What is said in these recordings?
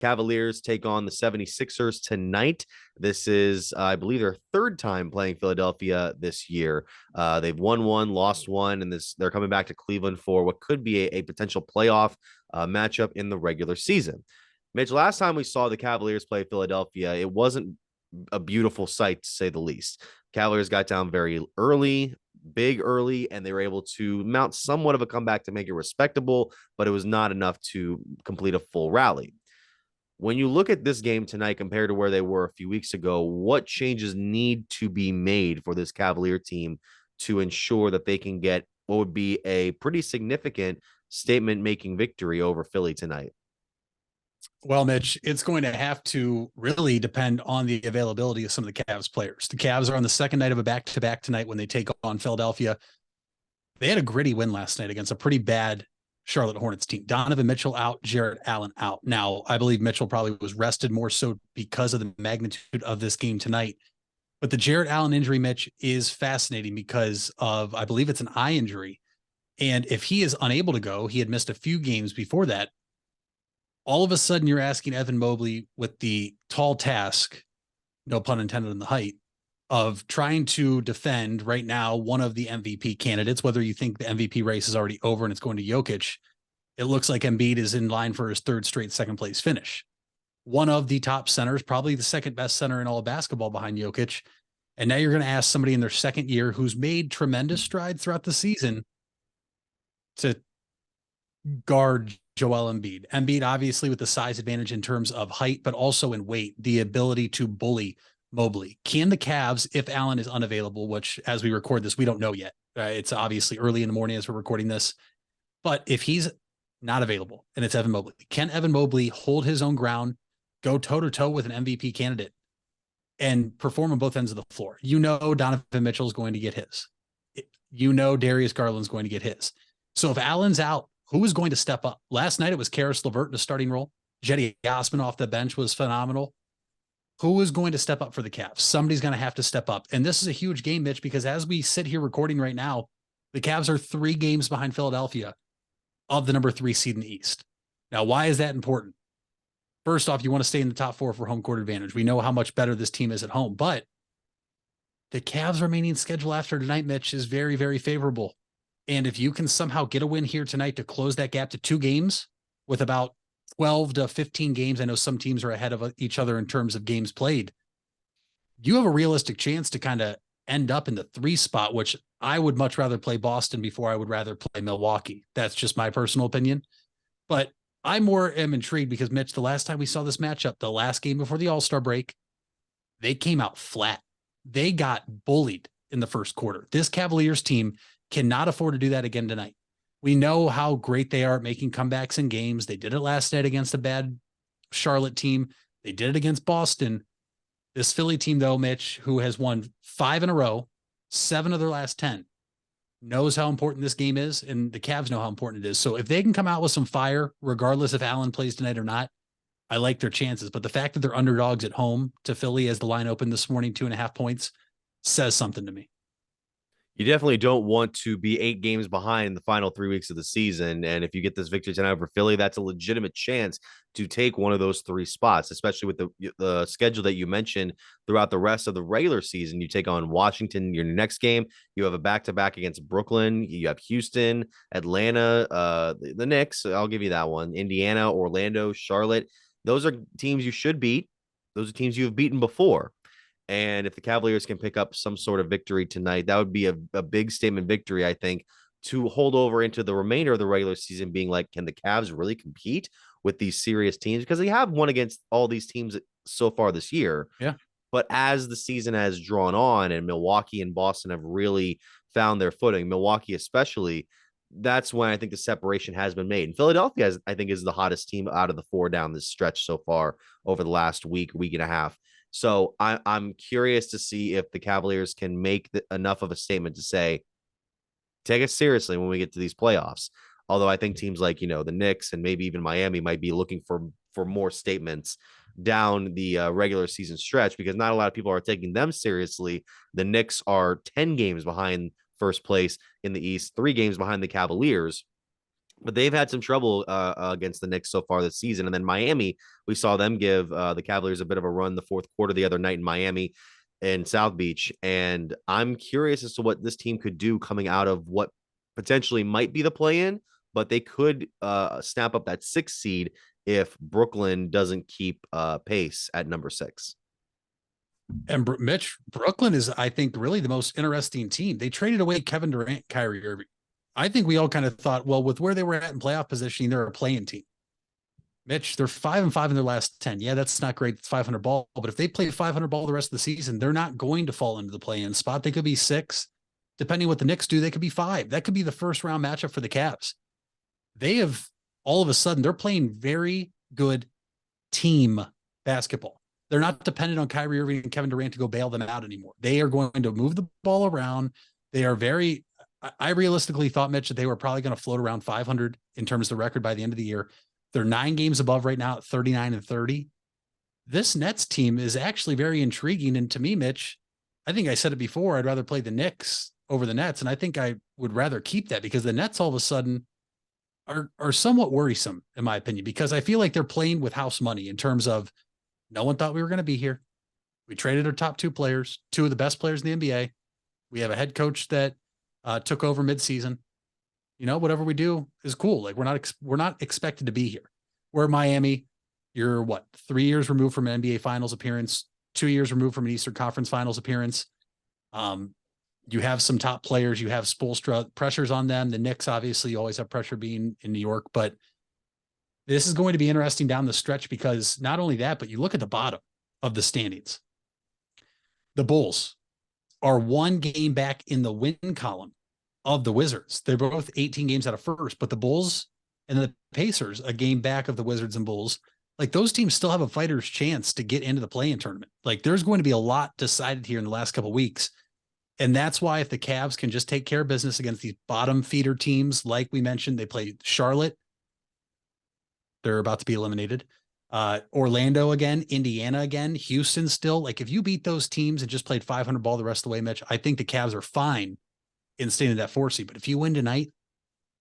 Cavaliers take on the 76ers tonight. This is, I believe, their third time playing Philadelphia this year. They've won one, lost one, and they're coming back to Cleveland for what could be a potential playoff matchup in the regular season. Mitch, last time we saw the Cavaliers play Philadelphia, it wasn't a beautiful sight to say the least. Cavaliers got down very early, big early, and they were able to mount somewhat of a comeback to make it respectable, but it was not enough to complete a full rally. When you look at this game tonight compared to where they were a few weeks ago, what changes need to be made for this Cavalier team to ensure that they can get what would be a pretty significant statement making victory over Philly tonight? Well, Mitch, it's going to have to really depend on the availability of some of the Cavs players. The Cavs are on the second night of a back-to-back tonight when they take on Philadelphia. They had a gritty win last night against a pretty bad Charlotte Hornets team. Donovan Mitchell out, Jarrett Allen out. Now, I believe Mitchell probably was rested more so because of the magnitude of this game tonight. But the Jarrett Allen injury, Mitch, is fascinating because of, I believe it's an eye injury. And if he is unable to go, he had missed a few games before that. All of a sudden, you're asking Evan Mobley with the tall task, no pun intended on the height, of trying to defend right now one of the MVP candidates, whether you think the MVP race is already over and it's going to Jokic. It looks like Embiid is in line for his third straight second place finish. One of the top centers, probably the second best center in all of basketball behind Jokic. And now you're going to ask somebody in their second year who's made tremendous strides throughout the season to guard Joel Embiid. Embiid, obviously, with the size advantage in terms of height, but also in weight, the ability to bully Mobley. Can the Cavs, if Allen is unavailable, which as we record this, we don't know yet. It's obviously early in the morning as we're recording this. But if he's not available and it's Evan Mobley, can Evan Mobley hold his own ground, go toe-to-toe with an MVP candidate, and perform on both ends of the floor? You know Donovan Mitchell is going to get his. You know Darius Garland's going to get his. So if Allen's out, who is going to step up? Last night it was Karis LeVert in a starting role. Jetty Osman off the bench was phenomenal. Who is going to step up for the Cavs? Somebody's going to have to step up. And this is a huge game, Mitch, because as we sit here recording right now, the Cavs are 3 games behind Philadelphia of the number 3 seed in the East. Now, why is that important? First off, you want to stay in the top 4 for home court advantage. We know how much better this team is at home, but the Cavs' remaining schedule after tonight, Mitch, is very, very favorable. And if you can somehow get a win here tonight to close that gap to 2 games with about 12 to 15 games, I know some teams are ahead of each other in terms of games played, you have a realistic chance to kind of end up in the 3 spot, which I would much rather play Boston before I would rather play Milwaukee. That's just my personal opinion. But I more am intrigued because, Mitch, the last time we saw this matchup, the last game before the All-Star break, they came out flat. They got bullied in the first quarter. This Cavaliers team cannot afford to do that again tonight. We know how great they are at making comebacks in games. They did it last night against a bad Charlotte team. They did it against Boston. This Philly team, though, Mitch, who has won 5 in a row, 7 of their last 10, knows how important this game is, and the Cavs know how important it is. So if they can come out with some fire, regardless if Allen plays tonight or not, I like their chances. But the fact that they're underdogs at home to Philly as the line opened this morning, 2.5 points, says something to me. You definitely don't want to be 8 games behind the final 3 weeks of the season. And if you get this victory tonight over Philly, that's a legitimate chance to take one of those 3 spots, especially with the schedule that you mentioned throughout the rest of the regular season. You take on Washington your next game. You have a back-to-back against Brooklyn. You have Houston, Atlanta, the Knicks. I'll give you that one. Indiana, Orlando, Charlotte. Those are teams you should beat. Those are teams you have beaten before. And if the Cavaliers can pick up some sort of victory tonight, that would be a big statement victory, I think, to hold over into the remainder of the regular season, being like, can the Cavs really compete with these serious teams? Because they have won against all these teams so far this year. Yeah. But as the season has drawn on and Milwaukee and Boston have really found their footing, Milwaukee especially, that's when I think the separation has been made. And Philadelphia, I think, is the hottest team out of the 4 down this stretch so far over the last week and a half. So I'm curious to see if the Cavaliers can make enough of a statement to say, take us seriously when we get to these playoffs. Although I think teams like, the Knicks and maybe even Miami might be looking for more statements down the regular season stretch, because not a lot of people are taking them seriously. The Knicks are 10 games behind first place in the East, 3 games behind the Cavaliers. but they've had some trouble against the Knicks so far this season. And then Miami, we saw them give the Cavaliers a bit of a run the fourth quarter the other night in Miami in South Beach. And I'm curious as to what this team could do coming out of what potentially might be the play-in, but they could snap up that 6th seed if Brooklyn doesn't keep pace at number 6. And Mitch, Brooklyn is, I think, really the most interesting team. They traded away Kevin Durant, Kyrie Irving. I think we all kind of thought, well, with where they were at in playoff positioning, they're a playing team. Mitch, they're 5-5 in their last 10. Yeah, that's not great. It's 500 ball, but if they play 500 ball the rest of the season, they're not going to fall into the play-in spot. They could be 6. Depending what the Knicks do, they could be 5. That could be the first round matchup for the Cavs. They have all of a sudden, they're playing very good team basketball. They're not dependent on Kyrie Irving and Kevin Durant to go bail them out anymore. They are going to move the ball around. They are very, I realistically thought, Mitch, that they were probably going to float around 500 in terms of the record by the end of the year. They're 9 games above right now at 39-30. This Nets team is actually very intriguing. And to me, Mitch, I think I said it before, I'd rather play the Knicks over the Nets. And I think I would rather keep that because the Nets all of a sudden are somewhat worrisome, in my opinion, because I feel like they're playing with house money in terms of no one thought we were going to be here. We traded our top 2 players, 2 of the best players in the NBA. We have a head coach that took over midseason. You know, whatever we do is cool. Like we're not expected to be here. We're Miami. You're 3 years removed from an NBA Finals appearance, 2 years removed from an Eastern Conference Finals appearance. You have some top players. You have Spoelstra, pressures on them. The Knicks, obviously, you always have pressure being in New York, but this is going to be interesting down the stretch because not only that, but you look at the bottom of the standings. The Bulls are 1 game back in the win column of the Wizards. They're both 18 games out of first, but the Bulls and the Pacers, a game back of the Wizards and Bulls. Like those teams still have a fighter's chance to get into the play-in tournament. Like there's going to be a lot decided here in the last couple of weeks. And that's why if the Cavs can just take care of business against these bottom feeder teams, like we mentioned, they play Charlotte. They're about to be eliminated. Orlando again, Indiana again, Houston still. Like if you beat those teams and just played 500 ball the rest of the way, Mitch, I think the Cavs are fine in staying in that 4 seed. But if you win tonight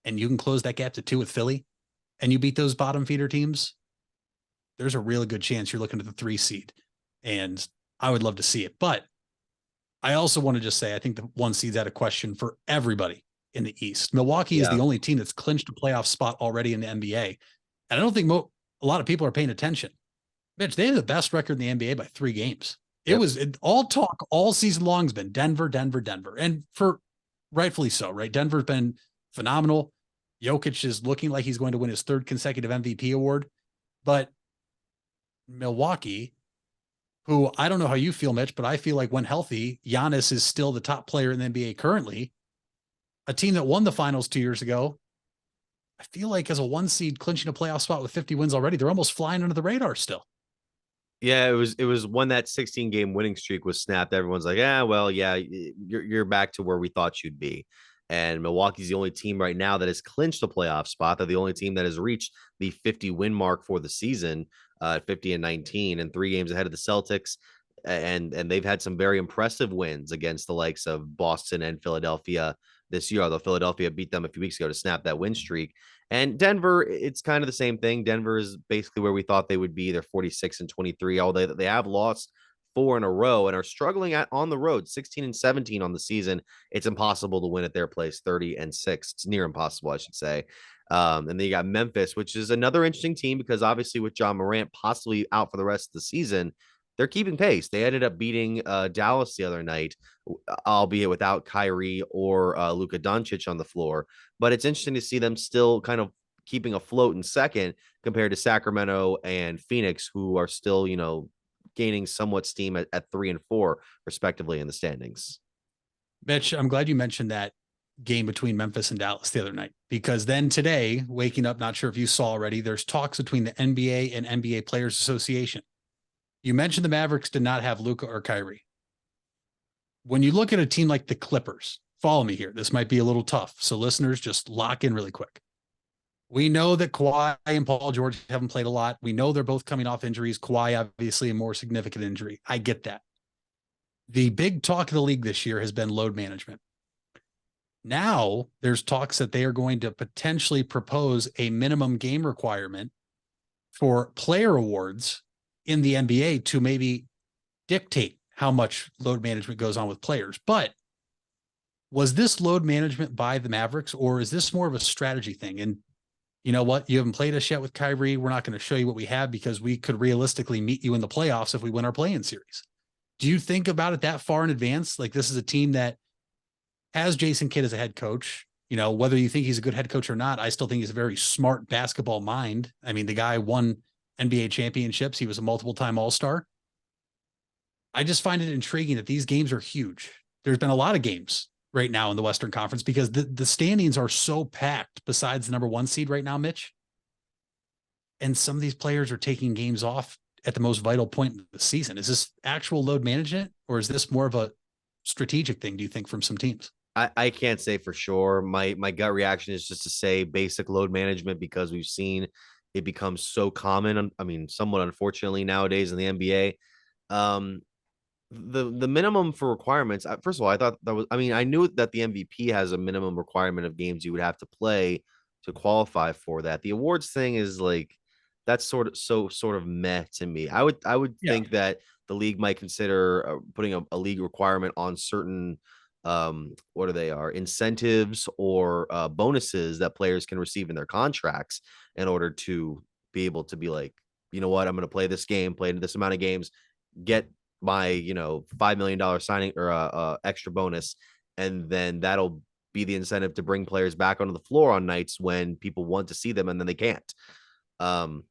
and you can close that gap to 2 with Philly and you beat those bottom feeder teams, there's a really good chance you're looking at the 3 seed. And I would love to see it. But I also want to just say, I think the 1 seed's out of question for everybody in the East. Milwaukee is the only team that's clinched a playoff spot already in the NBA. And I don't think a lot of people are paying attention. Mitch, they have the best record in the NBA by 3 games. It was all talk all season long has been Denver, Denver, Denver. And for rightfully so, right? Denver's been phenomenal. Jokic is looking like he's going to win his 3rd consecutive MVP award. But Milwaukee, who I don't know how you feel, Mitch, but I feel like when healthy, Giannis is still the top player in the NBA currently. A team that won the finals 2 years ago, I feel like as a 1 seed clinching a playoff spot with 50 wins already, they're almost flying under the radar still. Yeah, it was when that 16-game winning streak was snapped. Everyone's like, you're back to where we thought you'd be. And Milwaukee's the only team right now that has clinched a playoff spot. They're the only team that has reached the 50 win mark for the season, 50-19, and 3 games ahead of the Celtics. And they've had some very impressive wins against the likes of Boston and Philadelphia this year, although Philadelphia beat them a few weeks ago to snap that win streak. And Denver, it's kind of the same thing. Denver is basically where we thought they would be. They're 46-23, although they have lost 4 in a row and are struggling on the road, 16-17 on the season. It's impossible to win at their place, 30-6. It's near impossible, I should say. And then you got Memphis, which is another interesting team because obviously with John Morant possibly out for the rest of the season, they're keeping pace. They ended up beating Dallas the other night, albeit without Kyrie or Luka Doncic on the floor. But it's interesting to see them still kind of keeping afloat in second compared to Sacramento and Phoenix, who are still, gaining somewhat steam at 3 and 4, respectively, in the standings. Mitch, I'm glad you mentioned that game between Memphis and Dallas the other night, because then today, waking up, not sure if you saw already, there's talks between the NBA and NBA Players Association. You mentioned the Mavericks did not have Luka or Kyrie. When you look at a team like the Clippers, follow me here. This might be a little tough. So listeners, just lock in really quick. We know that Kawhi and Paul George haven't played a lot. We know they're both coming off injuries. Kawhi, obviously, a more significant injury. I get that. The big talk of the league this year has been load management. Now there's talks that they are going to potentially propose a minimum game requirement for player awards in the NBA to maybe dictate how much load management goes on with players. But was this load management by the Mavericks, or is this more of a strategy thing? And you know what? You haven't played us yet with Kyrie. We're not going to show you what we have because we could realistically meet you in the playoffs if we win our play-in series. Do you think about it that far in advance? Like, this is a team that has Jason Kidd as a head coach. You know, whether you think he's a good head coach or not, I still think he's a very smart basketball mind. I mean, the guy won NBA championships. He was a multiple time All-Star. I just find it intriguing that these games are huge. There's been a lot of games right now in the Western Conference because the standings are so packed besides the number one seed right now, Mitch. And some of these players are taking games off at the most vital point in the season. Is this actual load management, or is this more of a strategic thing, do you think, from some teams? I can't say for sure. My gut reaction is just to say basic load management because we've seen it become so common. I mean, somewhat unfortunately nowadays in the NBA. Um, the minimum for requirements. First of all, I thought that was. I mean, I knew that the MVP has a minimum requirement of games you would have to play to qualify for that. The awards thing is like that's sort of meh to me. I would Yeah. think that the league might consider putting a league requirement on certain what are they are incentives or bonuses that players can receive in their contracts in order to be able to be like, you know what, I'm going to play this game, play this amount of games, get my $5 million signing or extra bonus, and then that'll be the incentive to bring players back onto the floor on nights when people want to see them and then they can't. um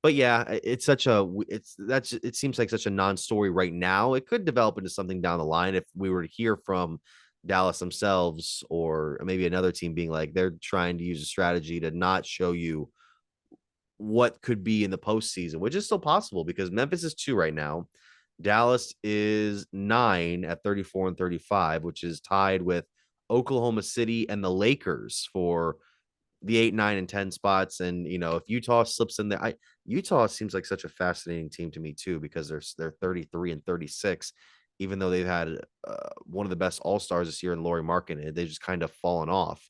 but yeah, it seems like such a non-story right now. It could develop into something down the line if we were to hear from Dallas themselves or maybe another team being like they're trying to use a strategy to not show you what could be in the postseason, which is still possible because Memphis is 2 right now. Dallas is 9 at 34 and 35, which is tied with Oklahoma City and the Lakers for the 8, 9, and 10 spots. And if Utah slips in there, Utah seems like such a fascinating team to me too because they're 33 and 36, even though they've had one of the best all stars this year in Laurie Markin. They've just kind of fallen off.